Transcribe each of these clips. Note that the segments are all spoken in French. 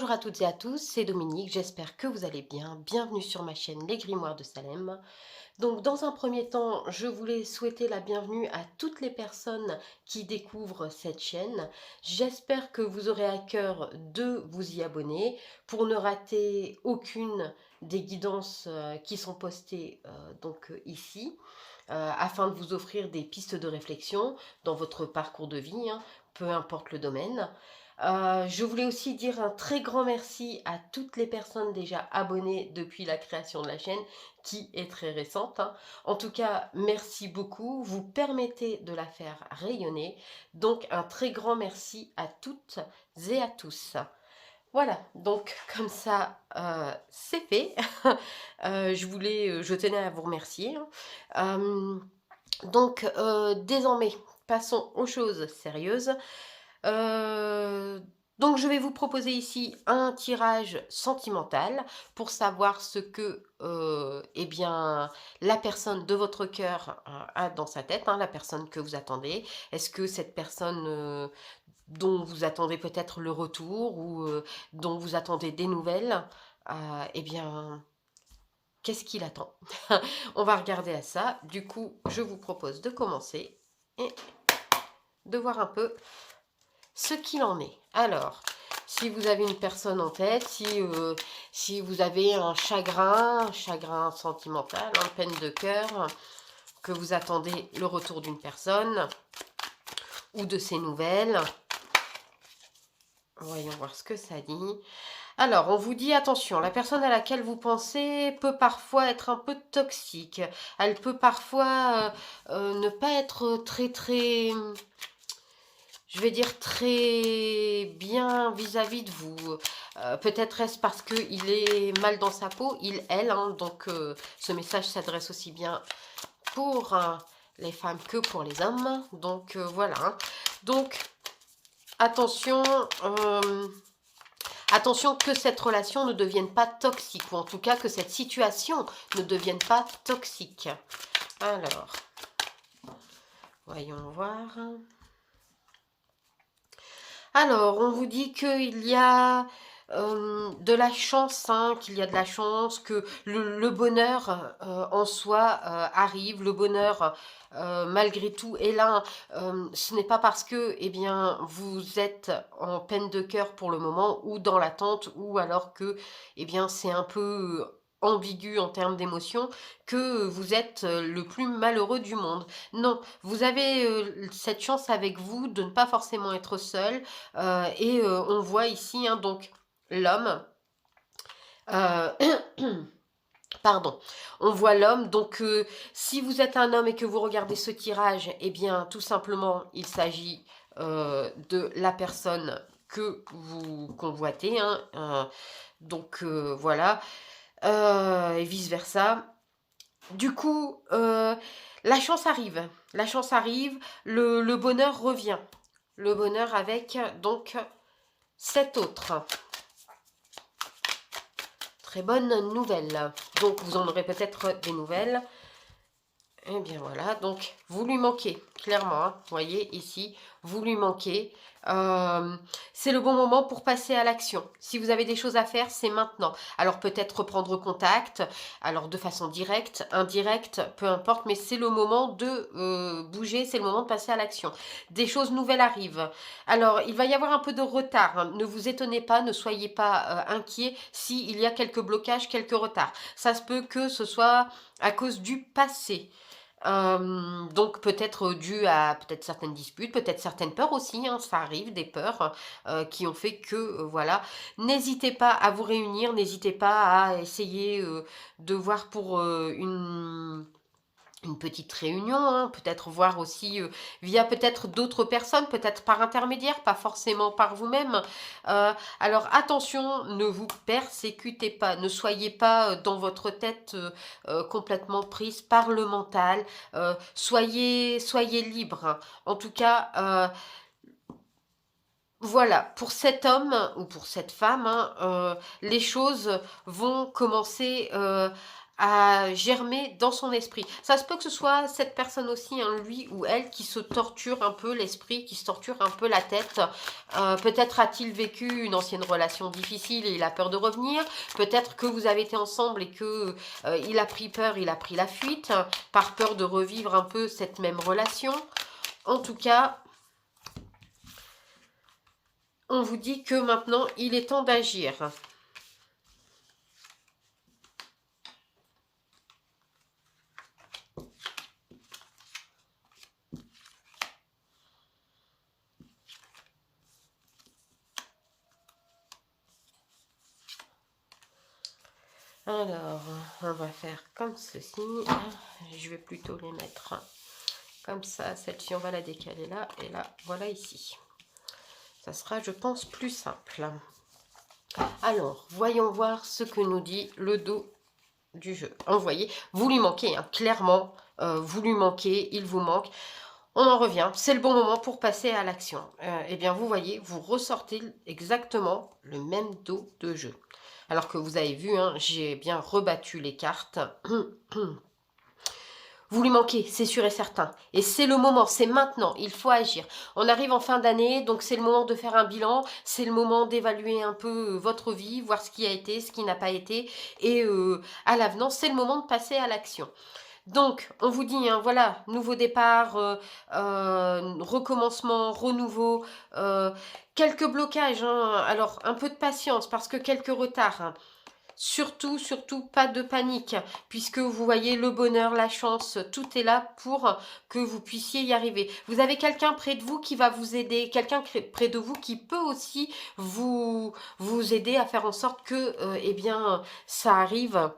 Bonjour à toutes et à tous, c'est Dominique, j'espère que vous allez bien. Bienvenue sur ma chaîne Les Grimoires de Salem. Donc dans un premier temps, je voulais souhaiter la bienvenue à toutes les personnes qui découvrent cette chaîne. J'espère que vous aurez à cœur de vous y abonner pour ne rater aucune des guidances qui sont postées ici, afin de vous offrir des pistes de réflexion dans votre parcours de vie, hein, peu importe le domaine. Je voulais aussi dire un très grand merci à toutes les personnes déjà abonnées depuis la création de la chaîne, qui est très récente, hein. En tout cas, merci beaucoup. Vous permettez de la faire rayonner. Donc, un très grand merci à toutes et à tous. Voilà, donc comme ça, c'est fait. Je tenais à vous remercier, hein. Désormais, passons aux choses sérieuses. Donc je vais vous proposer ici un tirage sentimental pour savoir ce que eh bien, la personne de votre cœur a dans sa tête, hein, la personne que vous attendez. Est-ce que cette personne dont vous attendez peut-être le retour ou dont vous attendez des nouvelles, eh bien, qu'est-ce qu'il attend? On va regarder à ça. Du coup, je vous propose de commencer et de voir un peu ce qu'il en est. Alors, si vous avez une personne en tête, si vous avez un chagrin sentimental, une peine de cœur, que vous attendez le retour d'une personne ou de ses nouvelles, voyons voir ce que ça dit. Alors, on vous dit attention, la personne à laquelle vous pensez peut parfois être un peu toxique. Elle peut parfois ne pas être très, je vais dire très bien vis-à-vis de vous. Peut-être est-ce parce qu'il est mal dans sa peau, elle, hein, donc ce message s'adresse aussi bien pour les femmes que pour les hommes. Donc voilà. Hein. Donc attention, attention que cette relation ne devienne pas toxique, ou en tout cas que cette situation ne devienne pas toxique. Alors, voyons voir. Alors, on vous dit qu'il y a de la chance, hein, qu'il y a de la chance, que le bonheur en soi arrive, le bonheur malgré tout est là. Ce n'est pas parce que eh bien, vous êtes en peine de cœur pour le moment ou dans l'attente ou alors que eh bien, c'est un peu ambigu en termes d'émotions que vous êtes le plus malheureux du monde. Non, vous avez cette chance avec vous de ne pas forcément être seul on voit ici hein, donc l'homme. euh, Pardon, on voit l'homme, donc si vous êtes un homme et que vous regardez ce tirage, eh bien tout simplement il s'agit de la personne que vous convoitez, hein, voilà, et vice versa. Du coup, la chance arrive, le bonheur revient, le bonheur avec donc cet autre. Très bonne nouvelle. Donc vous en aurez peut-être des nouvelles. Et bien voilà, donc vous lui manquez, clairement, hein, vous voyez ici, vous lui manquez. C'est le bon moment pour passer à l'action. Si vous avez des choses à faire, c'est maintenant. Alors peut-être reprendre contact, alors de façon directe, indirecte, peu importe, mais c'est le moment de bouger, c'est le moment de passer à l'action. Des choses nouvelles arrivent. Alors il va y avoir un peu de retard, hein. Ne vous étonnez pas, ne soyez pas inquiets s'il y a quelques blocages, quelques retards. Ça se peut que ce soit à cause du passé. Donc peut-être dû à peut-être certaines disputes, peut-être certaines peurs aussi, hein, ça arrive, des peurs qui ont fait que, voilà. N'hésitez pas à vous réunir, n'hésitez pas à essayer de voir pour une petite réunion, hein, peut-être voir aussi via peut-être d'autres personnes, peut-être par intermédiaire, pas forcément par vous-même. Alors attention, ne vous persécutez pas, ne soyez pas dans votre tête complètement prise par le mental, soyez libre. Hein. En tout cas, voilà, pour cet homme ou pour cette femme, hein, les choses vont commencer à germer dans son esprit. Ça se peut que ce soit cette personne aussi, hein, lui ou elle, qui se torture un peu l'esprit, qui se torture un peu la tête. Peut-être a-t-il vécu une ancienne relation difficile et il a peur de revenir. Peut-être que vous avez été ensemble et que il a pris peur, il a pris la fuite, hein, par peur de revivre un peu cette même relation. En tout cas, on vous dit que maintenant, il est temps d'agir. Alors, on va faire comme ceci. Je vais plutôt les mettre comme ça. Celle-ci, on va la décaler là. Et là, voilà ici. Ça sera, je pense, plus simple. Alors, voyons voir ce que nous dit le dos du jeu. Vous voyez, vous lui manquez, hein, clairement. Vous lui manquez, il vous manque. On en revient, c'est le bon moment pour passer à l'action. Eh bien, vous voyez, vous ressortez exactement le même dos de jeu. Alors que vous avez vu, hein, j'ai bien rebattu les cartes. Vous lui manquez, c'est sûr et certain. Et c'est le moment, c'est maintenant, il faut agir. On arrive en fin d'année, donc c'est le moment de faire un bilan, c'est le moment d'évaluer un peu votre vie, voir ce qui a été, ce qui n'a pas été. Et à l'avenant, c'est le moment de passer à l'action. Donc, on vous dit, hein, voilà, nouveau départ, recommencement, renouveau, quelques blocages, hein, alors un peu de patience parce que quelques retards, hein. Surtout, surtout, pas de panique, puisque vous voyez le bonheur, la chance, tout est là pour que vous puissiez y arriver. Vous avez quelqu'un près de vous qui va vous aider, quelqu'un près de vous qui peut aussi vous aider à faire en sorte que, eh bien, ça arrive,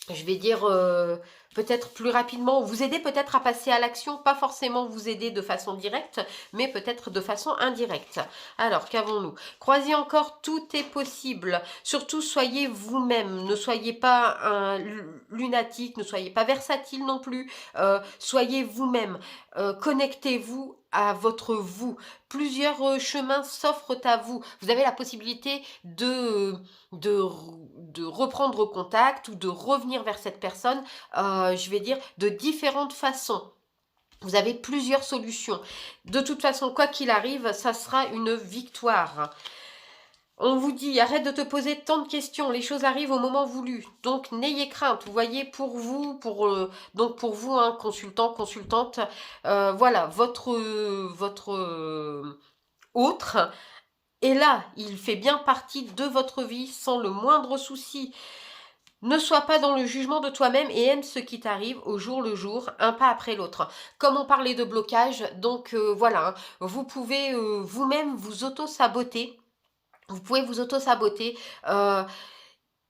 je vais dire, peut-être plus rapidement, vous aider peut-être à passer à l'action, pas forcément vous aider de façon directe, mais peut-être de façon indirecte. Alors, qu'avons-nous? Croisez encore, tout est possible. Surtout, soyez vous-même, ne soyez pas un lunatique, ne soyez pas versatile non plus, soyez vous-même, connectez-vous à votre vous. Plusieurs chemins s'offrent à vous. Vous avez la possibilité de, de reprendre contact ou de revenir vers cette personne, je vais dire, de différentes façons. Vous avez plusieurs solutions. De toute façon, quoi qu'il arrive, ça sera une victoire. On vous dit, arrête de te poser tant de questions, les choses arrivent au moment voulu. Donc, n'ayez crainte. Vous voyez, pour vous, donc pour vous, hein, consultant, consultante, voilà, votre autre. Et là, il fait bien partie de votre vie sans le moindre souci. Ne sois pas dans le jugement de toi-même et aime ce qui t'arrive au jour le jour, un pas après l'autre. Comme on parlait de blocage, donc voilà, hein, vous pouvez vous-même vous auto-saboter. Vous pouvez vous auto-saboter.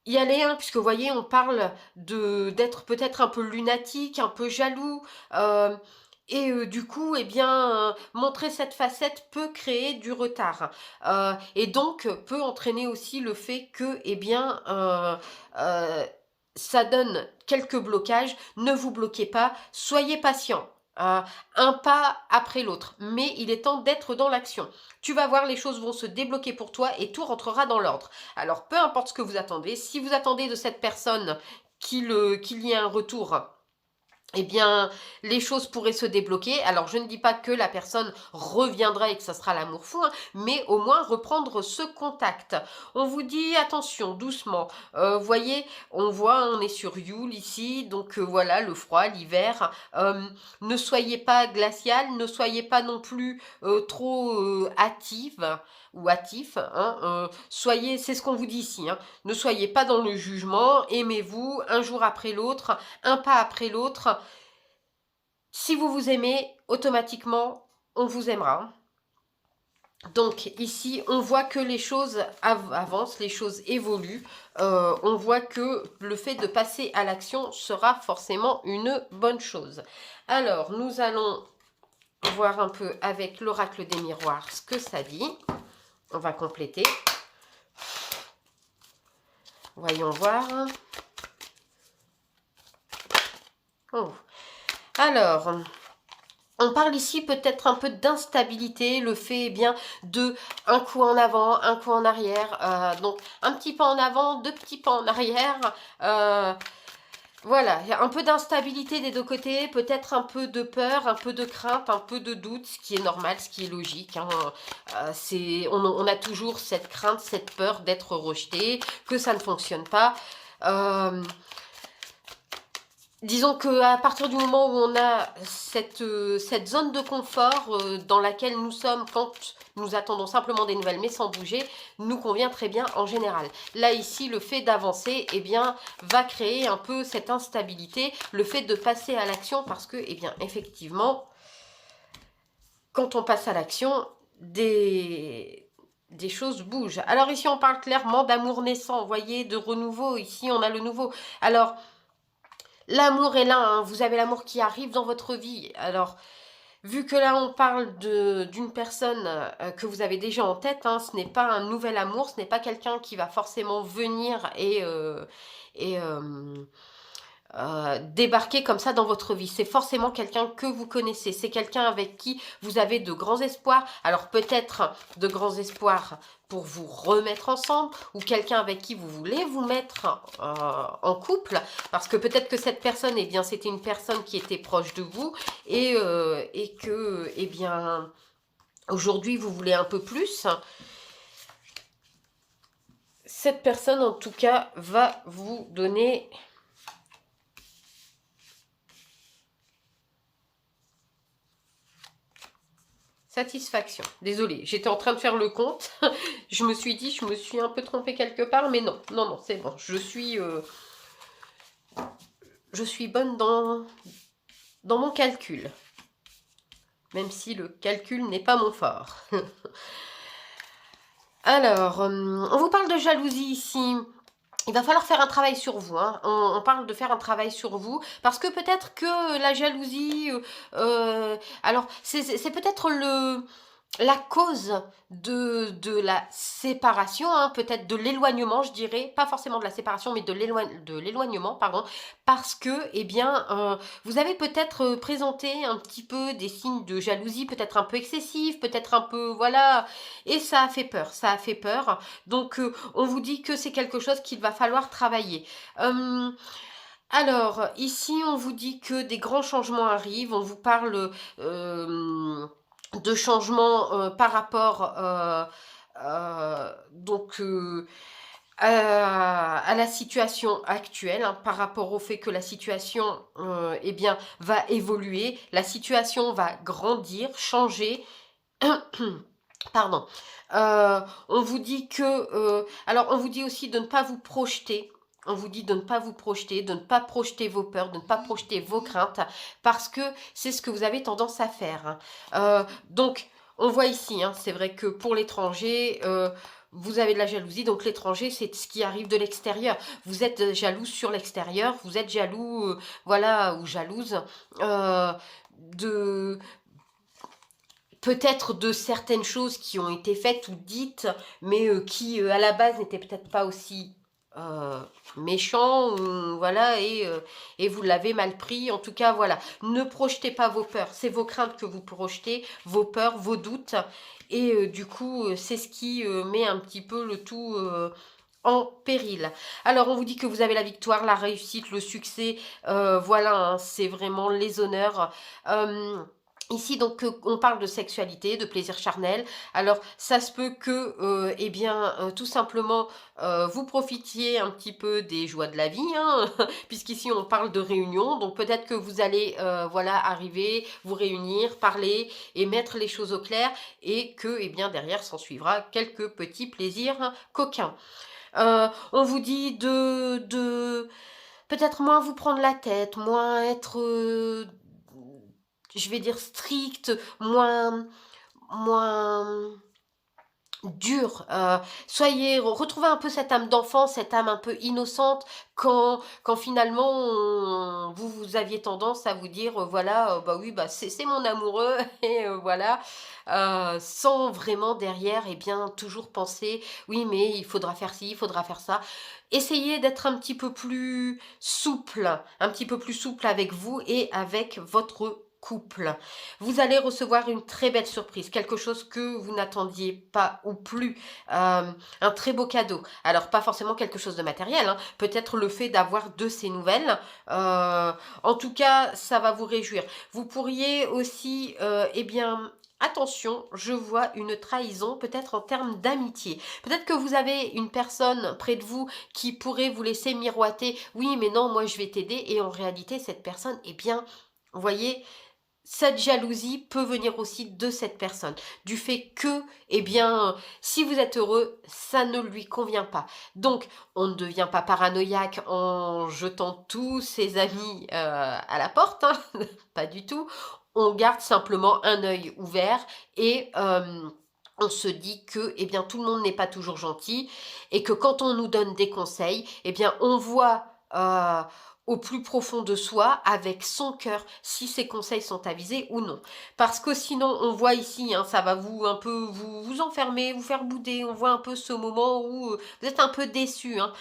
Y aller, hein, puisque vous voyez, on parle d'être peut-être un peu lunatique, un peu jaloux. Et du coup, eh bien, montrer cette facette peut créer du retard. Et donc, peut entraîner aussi le fait que, eh bien, ça donne quelques blocages. Ne vous bloquez pas, soyez patient. Un pas après l'autre. Mais il est temps d'être dans l'action. Tu vas voir, les choses vont se débloquer pour toi et tout rentrera dans l'ordre. Alors, peu importe ce que vous attendez, si vous attendez de cette personne qu'il y ait un retour, eh bien, les choses pourraient se débloquer. Alors, je ne dis pas que la personne reviendra et que ça sera l'amour fou, hein, mais au moins reprendre ce contact. On vous dit, attention, doucement. Voyez, on voit, on est sur Yule ici, donc voilà, le froid, l'hiver. Ne soyez pas glacial, ne soyez pas non plus trop hâtive ou hâtif. Hein, soyez, c'est ce qu'on vous dit ici, hein, ne soyez pas dans le jugement, aimez-vous un jour après l'autre, un pas après l'autre. Si vous vous aimez, automatiquement, on vous aimera. Donc ici, on voit que les choses avancent, les choses évoluent. On voit que le fait de passer à l'action sera forcément une bonne chose. Alors, nous allons voir un peu avec l'oracle des miroirs ce que ça dit. On va compléter. Voyons voir. Oh. Alors, on parle ici peut-être un peu d'instabilité, le fait eh bien de un coup en avant, un coup en arrière, donc un petit pas en avant, deux petits pas en arrière. Voilà, il y a un peu d'instabilité des 2 côtés, peut-être un peu de peur, un peu de crainte, un peu de doute, ce qui est normal, ce qui est logique, hein. On a toujours cette crainte, cette peur d'être rejeté, que ça ne fonctionne pas. Hem Disons qu'à partir du moment où on a cette zone de confort, dans laquelle nous sommes quand nous attendons simplement des nouvelles mais sans bouger, nous convient très bien en général. Là ici, le fait d'avancer, eh bien, va créer un peu cette instabilité, le fait de passer à l'action parce que, eh bien, effectivement, quand on passe à l'action, des choses bougent. Alors ici, on parle clairement d'amour naissant, vous voyez, de renouveau. Ici, on a le nouveau. Alors, l'amour est là, hein, vous avez l'amour qui arrive dans votre vie. Alors, vu que là on parle d'une personne que vous avez déjà en tête, hein, ce n'est pas un nouvel amour, ce n'est pas quelqu'un qui va forcément venir et débarquer comme ça dans votre vie. C'est forcément quelqu'un que vous connaissez. C'est quelqu'un avec qui vous avez de grands espoirs. Alors peut-être de grands espoirs pour vous remettre ensemble ou quelqu'un avec qui vous voulez vous mettre en couple. Parce que peut-être que cette personne, eh bien, c'était une personne qui était proche de vous et que, eh bien, aujourd'hui, vous voulez un peu plus. Cette personne, en tout cas, va vous donner... satisfaction. Désolée, j'étais en train de faire le compte. Je me suis dit, je me suis un peu trompée quelque part, mais non, non, non, c'est bon. Je suis bonne dans mon calcul. Même si le calcul n'est pas mon fort. Alors, on vous parle de jalousie ici. Il va falloir faire un travail sur vous, hein. On parle de faire un travail sur vous, parce que peut-être que la jalousie, alors c'est peut-être la cause de la séparation, hein, peut-être de l'éloignement, je dirais, pas forcément de la séparation, mais de l'éloignement, pardon, parce que, eh bien, vous avez peut-être présenté un petit peu des signes de jalousie, peut-être un peu excessifs, peut-être un peu, voilà, et ça a fait peur, ça a fait peur. Donc, on vous dit que c'est quelque chose qu'il va falloir travailler. Alors, ici, on vous dit que des grands changements arrivent, on vous parle de changements par rapport donc à la situation actuelle, hein, par rapport au fait que la situation eh bien, va évoluer, la situation va grandir, changer. Pardon. On vous dit que... alors, on vous dit aussi de ne pas vous projeter. On vous dit de ne pas vous projeter, de ne pas projeter vos peurs, de ne pas projeter vos craintes, parce que c'est ce que vous avez tendance à faire, hein. Donc, on voit ici, hein, c'est vrai que pour l'étranger, vous avez de la jalousie. Donc, l'étranger, c'est ce qui arrive de l'extérieur. Vous êtes jaloux sur l'extérieur, vous êtes jaloux, voilà, ou jalouse de peut-être de certaines choses qui ont été faites ou dites, mais qui à la base n'étaient peut-être pas aussi méchants, voilà, et vous l'avez mal pris. En tout cas, voilà, ne projetez pas vos peurs, c'est vos craintes que vous projetez, vos peurs, vos doutes, et du coup, c'est ce qui met un petit peu le tout en péril. Alors, on vous dit que vous avez la victoire, la réussite, le succès, voilà, hein, c'est vraiment les honneurs. Ici, donc, on parle de squalité, de plaisir charnel. Alors, ça se peut que, eh bien, tout simplement, vous profitiez un petit peu des joies de la vie, hein, puisqu'ici, on parle de réunion. Donc, peut-être que vous allez, voilà, arriver, vous réunir, parler et mettre les choses au clair et que, eh bien, derrière, s'en suivra quelques petits plaisirs coquins. On vous dit de peut-être moins vous prendre la tête, moins être... je vais dire strict, moins dur. Retrouvez un peu cette âme d'enfant, cette âme un peu innocente, quand finalement vous aviez tendance à vous dire voilà, bah oui, bah c'est mon amoureux, et voilà, sans vraiment derrière, et bien, toujours penser oui, mais il faudra faire ci, il faudra faire ça. Essayez d'être un petit peu plus souple avec vous et avec votre couple. Vous allez recevoir une très belle surprise, quelque chose que vous n'attendiez pas ou plus, un très beau cadeau. Alors pas forcément quelque chose de matériel, hein, peut-être le fait d'avoir de ces nouvelles, en tout cas ça va vous réjouir. Vous pourriez aussi, eh bien, attention, je vois une trahison, peut-être en termes d'amitié. Peut-être que vous avez une personne près de vous qui pourrait vous laisser miroiter: «Oui, mais non, moi je vais t'aider», et en réalité cette personne, eh bien, vous voyez, cette jalousie peut venir aussi de cette personne, du fait que, eh bien, si vous êtes heureux, ça ne lui convient pas. Donc, on ne devient pas paranoïaque en jetant tous ses amis à la porte, hein, pas du tout. On garde simplement un œil ouvert et on se dit que, eh bien, tout le monde n'est pas toujours gentil et que quand on nous donne des conseils, eh bien, on voit au plus profond de soi, avec son cœur, si ces conseils sont avisés ou non. Parce que sinon, on voit ici, hein, ça va vous un peu vous enfermer, vous faire bouder. On voit un peu ce moment où vous êtes un peu déçu, hein,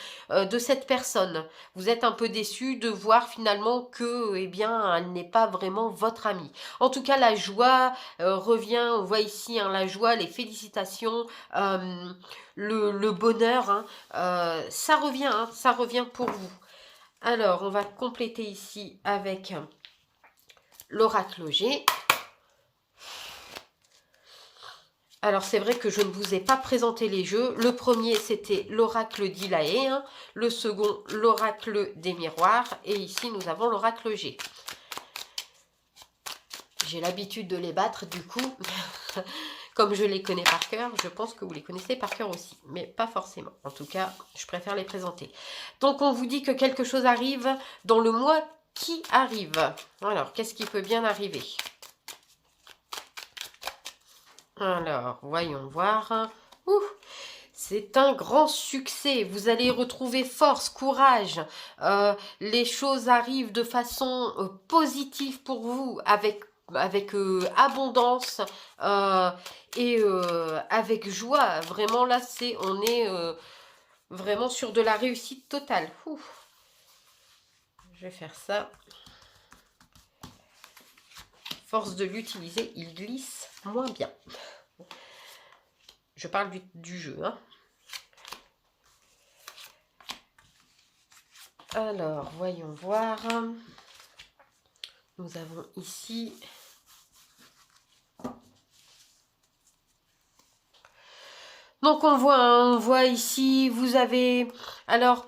de cette personne. Vous êtes un peu déçu de voir finalement que, eh bien, elle n'est pas vraiment votre amie. En tout cas, la joie revient. On voit ici, hein, la joie, les félicitations, le bonheur, hein, ça revient pour vous. Alors, on va compléter ici avec l'oracle G. Alors, c'est vrai que je ne vous ai pas présenté les jeux. Le premier, c'était l'oracle d'Ilaé. Hein. Le second, l'oracle des miroirs. Et ici, nous avons l'oracle G. J'ai l'habitude de les battre, du coup. Comme je les connais par cœur, je pense que vous les connaissez par cœur aussi. Mais pas forcément. En tout cas, je préfère les présenter. Donc, on vous dit que quelque chose arrive dans le mois qui arrive. Alors, qu'est-ce qui peut bien arriver? Alors, voyons voir. Ouh, c'est un grand succès. Vous allez retrouver force, courage. Les choses arrivent de façon positive pour vous, avec abondance et avec joie. Vraiment, là, on est vraiment sur de la réussite totale. Ouh. Je vais faire ça. Force de l'utiliser, il glisse moins bien. Je parle du jeu. Hein. Alors, voyons voir. Nous avons ici... Donc, on voit ici, vous avez... Alors...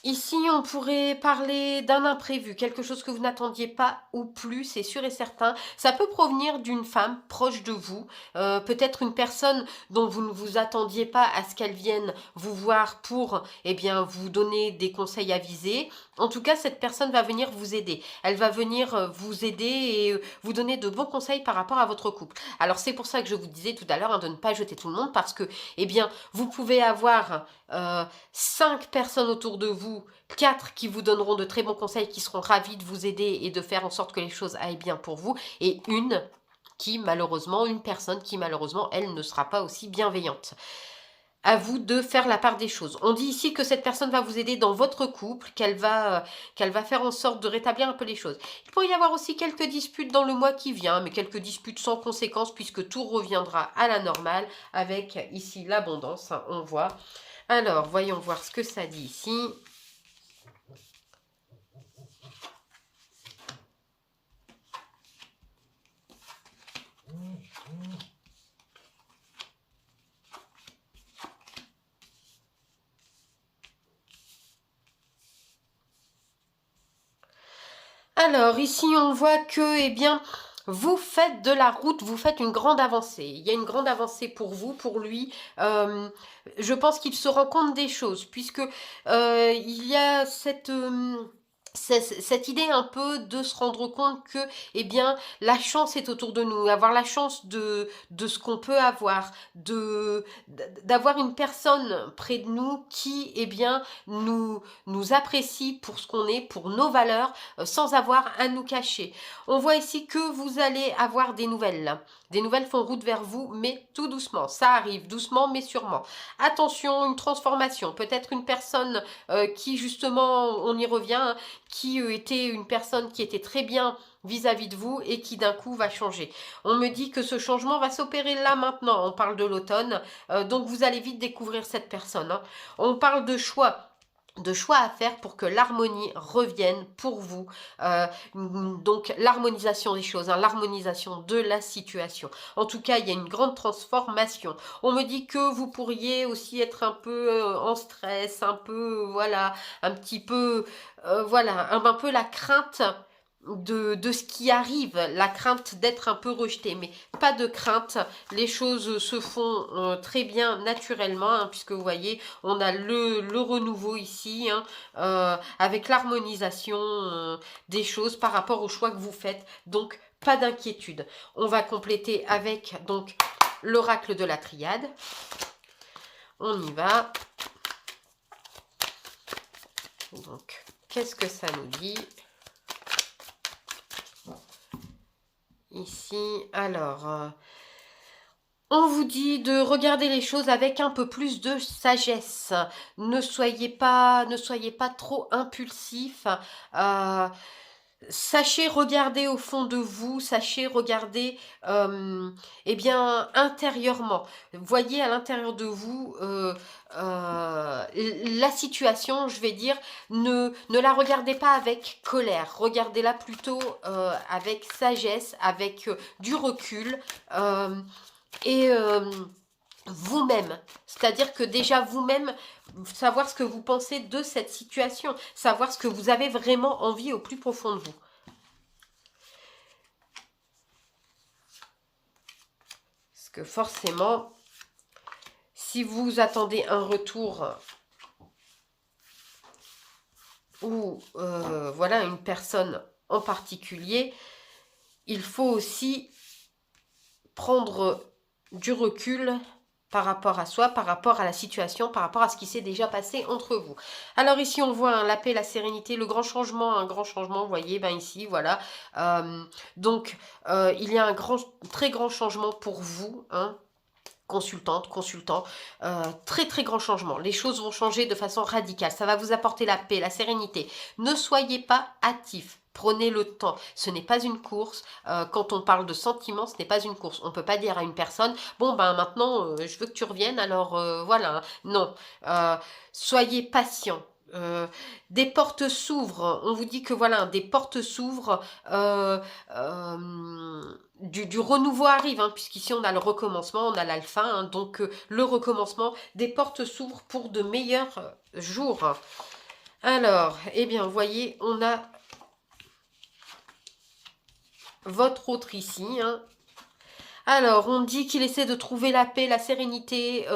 Ici, on pourrait parler d'un imprévu, quelque chose que vous n'attendiez pas ou plus, c'est sûr et certain. Ça peut provenir d'une femme proche de vous, peut-être une personne dont vous ne vous attendiez pas à ce qu'elle vienne vous voir pour, eh bien, vous donner des conseils avisés. En tout cas, cette personne va venir vous aider. Elle va venir vous aider et vous donner de bons conseils par rapport à votre couple. Alors, c'est pour ça que je vous disais tout à l'heure, hein, de ne pas jeter tout le monde, parce que, eh bien, vous pouvez avoir 5 personnes autour de vous, 4 qui vous donneront de très bons conseils, qui seront ravis de vous aider et de faire en sorte que les choses aillent bien pour vous, et une personne qui malheureusement, elle ne sera pas aussi bienveillante. À vous de faire la part des choses. On dit ici que cette personne va vous aider dans votre couple, qu'elle va faire en sorte de rétablir un peu les choses. Il pourrait y avoir aussi quelques disputes dans le mois qui vient, mais quelques disputes sans conséquence, puisque tout reviendra à la normale, avec ici l'abondance, hein, on voit. Alors, voyons voir ce que ça dit ici. Alors, ici, on voit que, eh bien, vous faites de la route, vous faites une grande avancée. Il y a une grande avancée pour vous, pour lui. Je pense qu'il se rend compte des choses, puisque il y a cette idée un peu de se rendre compte que, eh bien, la chance est autour de nous, avoir la chance de ce qu'on peut avoir, d'avoir une personne près de nous qui, eh bien, nous apprécie pour ce qu'on est, pour nos valeurs, sans avoir à nous cacher. On voit ici que vous allez avoir des nouvelles. Des nouvelles font route vers vous, mais tout doucement. Ça arrive doucement, mais sûrement. Attention, une transformation. Peut-être une personne qui, justement, on y revient, qui était une personne qui était très bien vis-à-vis de vous et qui d'un coup va changer. On me dit que ce changement va s'opérer là maintenant, on parle de l'automne, donc vous allez vite découvrir cette personne, hein. On parle de choix à faire pour que l'harmonie revienne pour vous. Donc l'harmonisation des choses, hein, l'harmonisation de la situation. En tout cas, il y a une grande transformation. On me dit que vous pourriez aussi être un peu en stress, un peu, voilà, un petit peu, voilà, un peu la crainte de ce qui arrive, la crainte d'être un peu rejeté, mais pas de crainte, les choses se font très bien naturellement, hein, puisque vous voyez, on a le renouveau ici, hein, avec l'harmonisation des choses par rapport au choix que vous faites, donc pas d'inquiétude. On va compléter avec donc l'oracle de la triade. On y va. Donc, qu'est-ce que ça nous dit ? Ici, alors, on vous dit de regarder les choses avec un peu plus de sagesse. Ne soyez pas trop impulsif. Sachez regarder au fond de vous, sachez regarder eh bien, intérieurement. Voyez à l'intérieur de vous la situation, je vais dire, ne la regardez pas avec colère, regardez-la plutôt avec sagesse, avec du recul et vous-même. C'est-à-dire que déjà vous-même, savoir ce que vous pensez de cette situation, savoir ce que vous avez vraiment envie au plus profond de vous. Parce que forcément, si vous attendez un retour ou voilà une personne en particulier, il faut aussi prendre du recul par rapport à soi, par rapport à la situation, par rapport à ce qui s'est déjà passé entre vous. Alors ici, on voit la paix, la sérénité, le grand changement, un grand changement, vous voyez, ben ici, voilà. Donc, il y a un très grand changement pour vous, hein, consultante, consultant, très très grand changement. Les choses vont changer de façon radicale. Ça va vous apporter la paix, la sérénité. Ne soyez pas hâtif. Prenez le temps. Ce n'est pas une course. Quand on parle de sentiments, ce n'est pas une course. On ne peut pas dire à une personne, bon ben maintenant, je veux que tu reviennes, alors voilà. Non. Soyez patient. Des portes s'ouvrent. On vous dit que voilà, des portes s'ouvrent. Du renouveau arrive, hein, puisqu'ici on a le recommencement, on a l'alpha, hein, donc le recommencement, des portes s'ouvrent pour de meilleurs jours. Alors, eh bien, vous voyez, on a votre autre ici, hein. Alors, on dit qu'il essaie de trouver la paix, la sérénité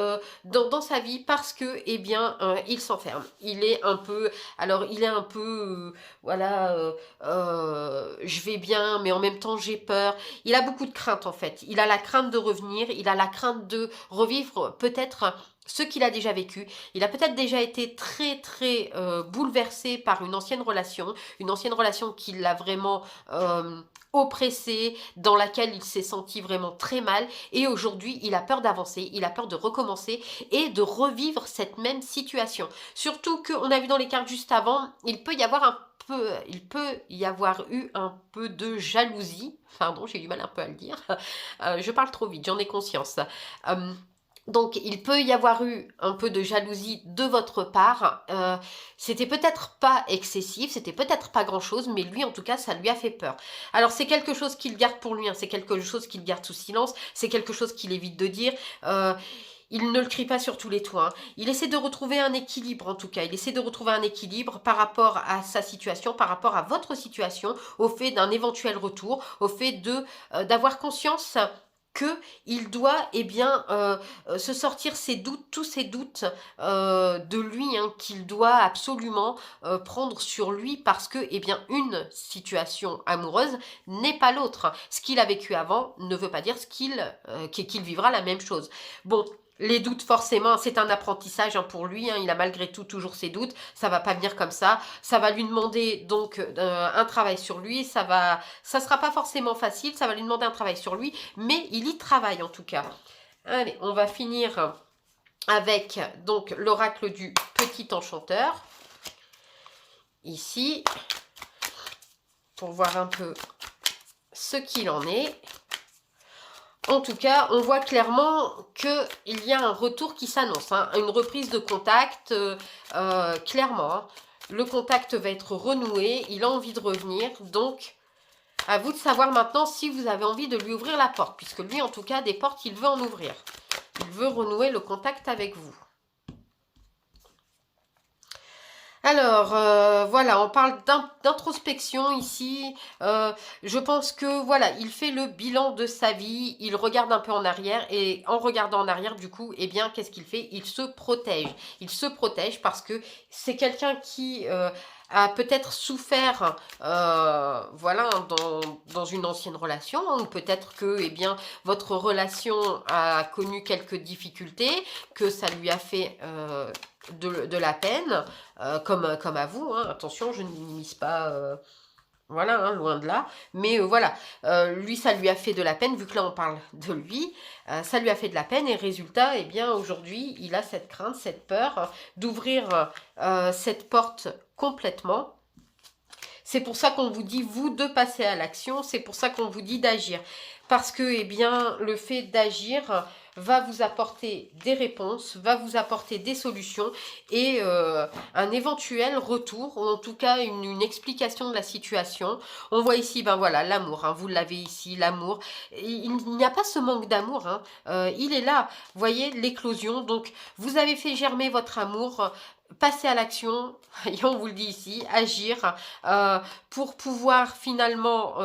dans sa vie parce que, eh bien, il s'enferme. Il est un peu, alors il est un peu, voilà, je vais bien, mais en même temps j'ai peur. Il a beaucoup de crainte en fait. Il a la crainte de revenir, il a la crainte de revivre peut-être ce qu'il a déjà vécu. Il a peut-être déjà été très très bouleversé par une ancienne relation qui l'a vraiment oppressé, dans laquelle il s'est senti vraiment très mal, et aujourd'hui il a peur d'avancer, il a peur de recommencer et de revivre cette même situation. Surtout qu'on a vu dans les cartes juste avant, il peut y avoir eu un peu de jalousie. Pardon, j'ai du mal un peu à le dire. Je parle trop vite, j'en ai conscience. Donc, il peut y avoir eu un peu de jalousie de votre part. C'était peut-être pas excessif, c'était peut-être pas grand-chose, mais lui, en tout cas, ça lui a fait peur. Alors, c'est quelque chose qu'il garde pour lui, hein, c'est quelque chose qu'il garde sous silence, c'est quelque chose qu'il évite de dire. Il ne le crie pas sur tous les toits. Hein. Il essaie de retrouver un équilibre, en tout cas. Il essaie de retrouver un équilibre par rapport à sa situation, par rapport à votre situation, au fait d'un éventuel retour, au fait d'avoir conscience qu'il doit eh bien, se sortir ses doutes, tous ses doutes de lui, hein, qu'il doit absolument prendre sur lui parce que eh bien, une situation amoureuse n'est pas l'autre. Ce qu'il a vécu avant ne veut pas dire qu'il vivra la même chose. Bon, les doutes, forcément, c'est un apprentissage hein, pour lui. Hein, il a malgré tout toujours ses doutes. Ça va pas venir comme ça. Ça va lui demander donc un travail sur lui. Ça sera pas forcément facile. Ça va lui demander un travail sur lui, mais il y travaille en tout cas. Allez, on va finir avec donc l'oracle du petit enchanteur. Ici, pour voir un peu ce qu'il en est. En tout cas, on voit clairement qu'il y a un retour qui s'annonce, hein, une reprise de contact, clairement. Hein. Le contact va être renoué, il a envie de revenir, donc à vous de savoir maintenant si vous avez envie de lui ouvrir la porte, puisque lui, en tout cas, des portes, il veut en ouvrir. Il veut renouer le contact avec vous. Alors, voilà, on parle d'introspection ici. Je pense que, voilà, il fait le bilan de sa vie, il regarde un peu en arrière, et en regardant en arrière, du coup, eh bien, qu'est-ce qu'il fait? Il se protège. Il se protège parce que c'est quelqu'un qui a peut-être souffert, voilà, dans une ancienne relation, hein, ou peut-être que, eh bien, votre relation a connu quelques difficultés, que ça lui a fait de la peine, comme à vous, hein. Attention, je ne minimise pas, voilà, hein, loin de là, mais voilà, lui, ça lui a fait de la peine, vu que là, on parle de lui, ça lui a fait de la peine, et résultat, eh bien, aujourd'hui, il a cette crainte, cette peur d'ouvrir cette porte complètement. C'est pour ça qu'on vous dit, vous, de passer à l'action, c'est pour ça qu'on vous dit d'agir. Parce que, eh bien, le fait d'agir va vous apporter des réponses, va vous apporter des solutions et un éventuel retour, ou en tout cas une explication de la situation. On voit ici, ben voilà, l'amour, hein, vous l'avez ici, l'amour. Il n'y a pas ce manque d'amour, hein, il est là. Vous voyez, l'éclosion, donc vous avez fait germer votre amour, passer à l'action, et on vous le dit ici, agir, pour pouvoir finalement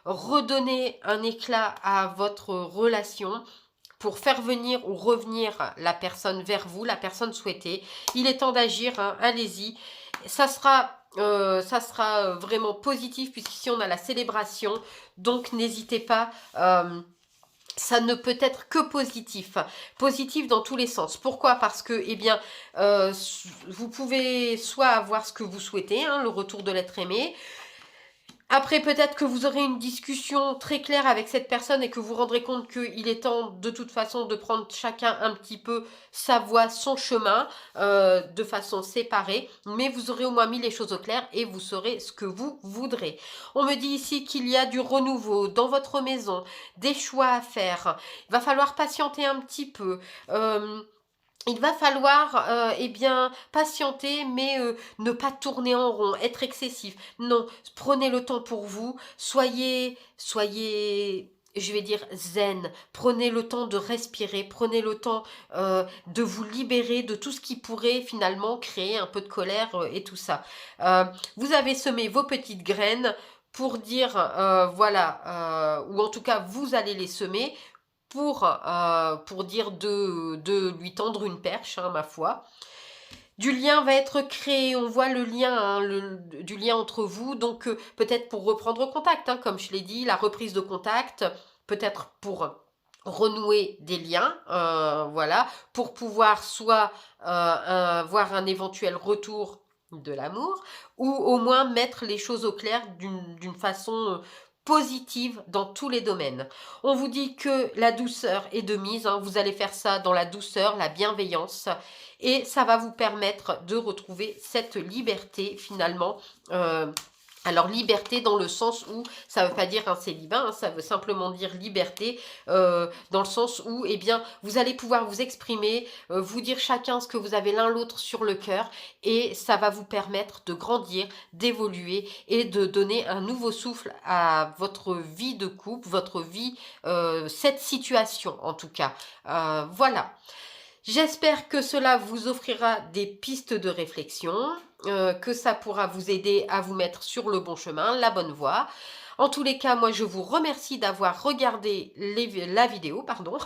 redonner un éclat à votre relation, pour faire venir ou revenir la personne vers vous, la personne souhaitée. Il est temps d'agir, hein, allez-y. Ça sera vraiment positif, puisqu'ici on a la célébration, donc n'hésitez pas. Ça ne peut être que positif, positif dans tous les sens. Pourquoi? Parce que, eh bien, vous pouvez soit avoir ce que vous souhaitez, hein, le retour de l'être aimé. Après, peut-être que vous aurez une discussion très claire avec cette personne et que vous vous rendrez compte qu'il est temps de toute façon de prendre chacun un petit peu sa voie, son chemin, de façon séparée. Mais vous aurez au moins mis les choses au clair et vous saurez ce que vous voudrez. On me dit ici qu'il y a du renouveau dans votre maison, des choix à faire. Il va falloir patienter un petit peu. Il va falloir, eh bien, patienter, mais ne pas tourner en rond, être excessif. Non, prenez le temps pour vous, soyez, je vais dire, zen. Prenez le temps de respirer, prenez le temps de vous libérer de tout ce qui pourrait finalement créer un peu de colère et tout ça. Vous avez semé vos petites graines pour dire, voilà, ou en tout cas, vous allez les semer pour dire de lui tendre une perche, hein, ma foi. Du lien va être créé, on voit le lien, hein, du lien entre vous, donc peut-être pour reprendre contact, hein, comme je l'ai dit, la reprise de contact, peut-être pour renouer des liens, voilà, pour pouvoir soit voir un éventuel retour de l'amour, ou au moins mettre les choses au clair d'une façon positive dans tous les domaines. On vous dit que la douceur est de mise, hein, vous allez faire ça dans la douceur, la bienveillance, et ça va vous permettre de retrouver cette liberté finalement. Alors liberté dans le sens où, ça ne veut pas dire un célibat, hein, ça veut simplement dire liberté, dans le sens où, eh bien, vous allez pouvoir vous exprimer, vous dire chacun ce que vous avez l'un l'autre sur le cœur, et ça va vous permettre de grandir, d'évoluer et de donner un nouveau souffle à votre vie de couple, votre vie, cette situation en tout cas. Voilà. J'espère que cela vous offrira des pistes de réflexion, que ça pourra vous aider à vous mettre sur le bon chemin, la bonne voie. En tous les cas, moi, je vous remercie d'avoir regardé la vidéo, pardon.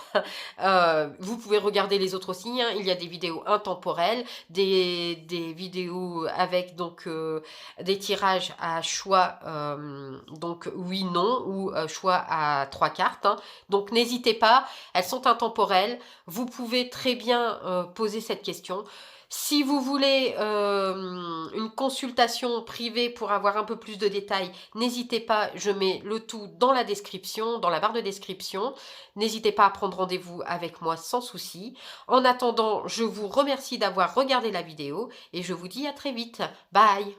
Vous pouvez regarder les autres aussi, hein. Il y a des vidéos intemporelles, des vidéos avec donc des tirages à choix, donc oui, non, ou choix à 3 cartes, hein. Donc n'hésitez pas, elles sont intemporelles. Vous pouvez très bien poser cette question. Si vous voulez une consultation privée pour avoir un peu plus de détails, n'hésitez pas, je mets le tout dans la description, dans la barre de description. N'hésitez pas à prendre rendez-vous avec moi sans souci. En attendant, je vous remercie d'avoir regardé la vidéo et je vous dis à très vite. Bye!